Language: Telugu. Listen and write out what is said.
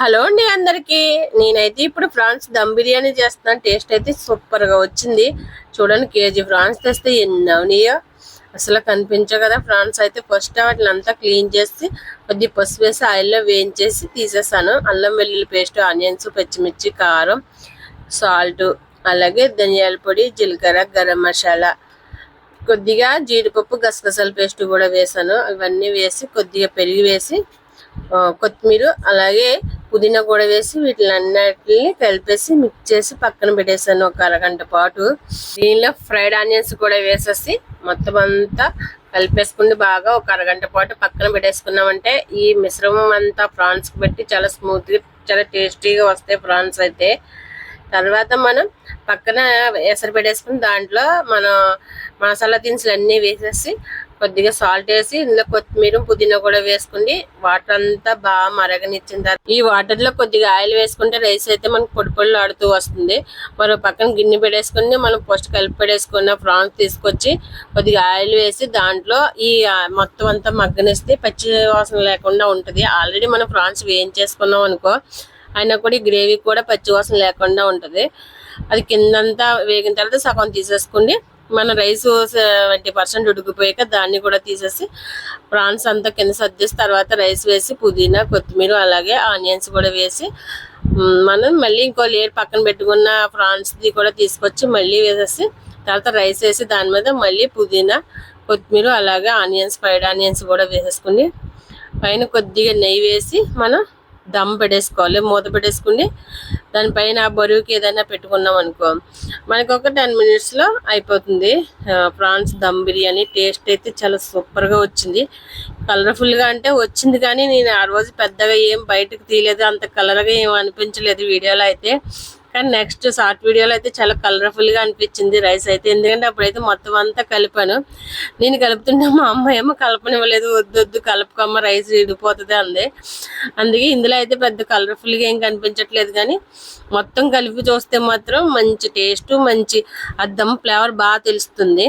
హలో అండి అందరికి. నేనైతే ఇప్పుడు ఫ్రాన్స్ దమ్ బిర్యానీ చేస్తున్నాను. టేస్ట్ అయితే సూపర్ గా వచ్చింది. చూడండి, కేజీ ఫ్రాన్స్ తెస్తే ఎన్ని అవనియో అసలు కనిపించవు కదా. ఫ్రాన్స్ అయితే ఫస్ట్ వాటిని అంతా క్లీన్ చేసి కొద్ది పసుపు వేసి ఆయిల్లో వేయించేసి తీసేసాను. అల్లం వెల్లుల్లి పేస్ట్, ఆనియన్స్, పచ్చిమిర్చి, కారం, సాల్ట్, అలాగే ధనియాల పొడి, జీలకర్ర, గరం మసాలా, కొద్దిగా జీడిపప్పు, గసగసాల పేస్ట్ కూడా వేసాను. ఇవన్నీ వేసి కొద్దిగా పెరుగు వేసి కొత్తిమీర అలాగే పుదీనా కూడా వేసి వీటిలన్నిటిని కలిపేసి మిక్స్ చేసి పక్కన పెట్టేసాను ఒక అరగంట పాటు. దీనిలో ఫ్రైడ్ ఆనియన్స్ కూడా వేసేసి మొత్తం అంతా కలిపేసుకుని బాగా ఒక అరగంట పాటు పక్కన పెట్టేసుకున్నామంటే ఈ మిశ్రమం అంతా ఫ్రాన్స్ కి పెట్టి చాలా స్మూత్ గా చాలా టేస్టీగా వస్తాయి ఫ్రాన్స్ అయితే. తర్వాత మనం పక్కన ఎసరు పెట్టేసుకుని దాంట్లో మనం మసాలా దినుసులు అన్నీ వేసేసి కొద్దిగా సాల్ట్ వేసి ఇందులో కొత్తిమీర, పుదీనా కూడా వేసుకుని వాటర్ అంతా బాగా మరగనిచ్చిన తర్వాత ఈ వాటర్ లో కొద్దిగా ఆయిల్ వేసుకుంటే రైస్ అయితే మనకు పొడి పొడిలు ఆడుతూ వస్తుంది. మనం పక్కన గిన్నె పెట్టేసుకుని మనం ఫస్ట్ కలిపి పెట్టేసుకున్న ఫ్రాన్స్ తీసుకొచ్చి కొద్దిగా ఆయిల్ వేసి దాంట్లో ఈ మొత్తం అంతా మగ్గనిస్తే పచ్చి వాసన లేకుండా ఉంటుంది. ఆల్రెడీ మనం ఫ్రాన్స్ వేయించేసుకున్నాం అనుకో, అయినా కూడా ఈ గ్రేవీ కూడా పచ్చివాసన లేకుండా ఉంటుంది. అది కిందంతా వేగిన తర్వాత సగం తీసేసుకుని మన రైస్ 20% ఉడికిపోయాక దాన్ని కూడా తీసేసి ప్రాన్స్ అంతా కింద సర్దేసి తర్వాత రైస్ వేసి పుదీనా, కొత్తిమీర అలాగే ఆనియన్స్ కూడా వేసి మనం మళ్ళీ ఇంకో లేయర్ పక్కన పెట్టుకున్న ఫ్రాన్స్ది కూడా తీసుకొచ్చి మళ్ళీ వేసేసి తర్వాత రైస్ వేసి దాని మీద మళ్ళీ పుదీనా, కొత్తిమీర అలాగే ఆనియన్స్, ఫ్రైడ్ ఆనియన్స్ కూడా వేసేసుకుని పైన కొద్దిగా నెయ్యి వేసి మనం దమ్ పెట్టేసుకోవాలి. మూత పెట్టేసుకుని దానిపైన బరువుకి ఏదైనా పెట్టుకున్నాం అనుకో మనకు ఒక 10 minutesలో అయిపోతుంది ప్రాన్స్ దమ్ బిర్యానీ. టేస్ట్ అయితే చాలా సూపర్గా వచ్చింది. కలర్ఫుల్గా అంటే వచ్చింది, కానీ నేను ఆ రోజు పెద్దగా ఏం బయటకు తీయలేదు, అంత కలర్గా ఏం అనిపించలేదు వీడియోలో అయితే. కానీ నెక్స్ట్ షార్ట్ వీడియోలో అయితే చాలా కలర్ఫుల్గా అనిపించింది రైస్ అయితే. ఎందుకంటే అప్పుడైతే మొత్తం అంతా కలిపాను. నేను కలుపుతుంటే మా అమ్మ ఏమో కలపనివ్వలేదు, వద్దు వద్దు కలుపుకమ్మ రైస్ ఇడిపోతుంది అంది. అందుకే ఇందులో అయితే పెద్ద కలర్ఫుల్గా ఏం కనిపించట్లేదు, కానీ మొత్తం కలిపి చూస్తే మాత్రం మంచి టేస్ట్, మంచి అద్దం ఫ్లేవర్ బాగా తెలుస్తుంది.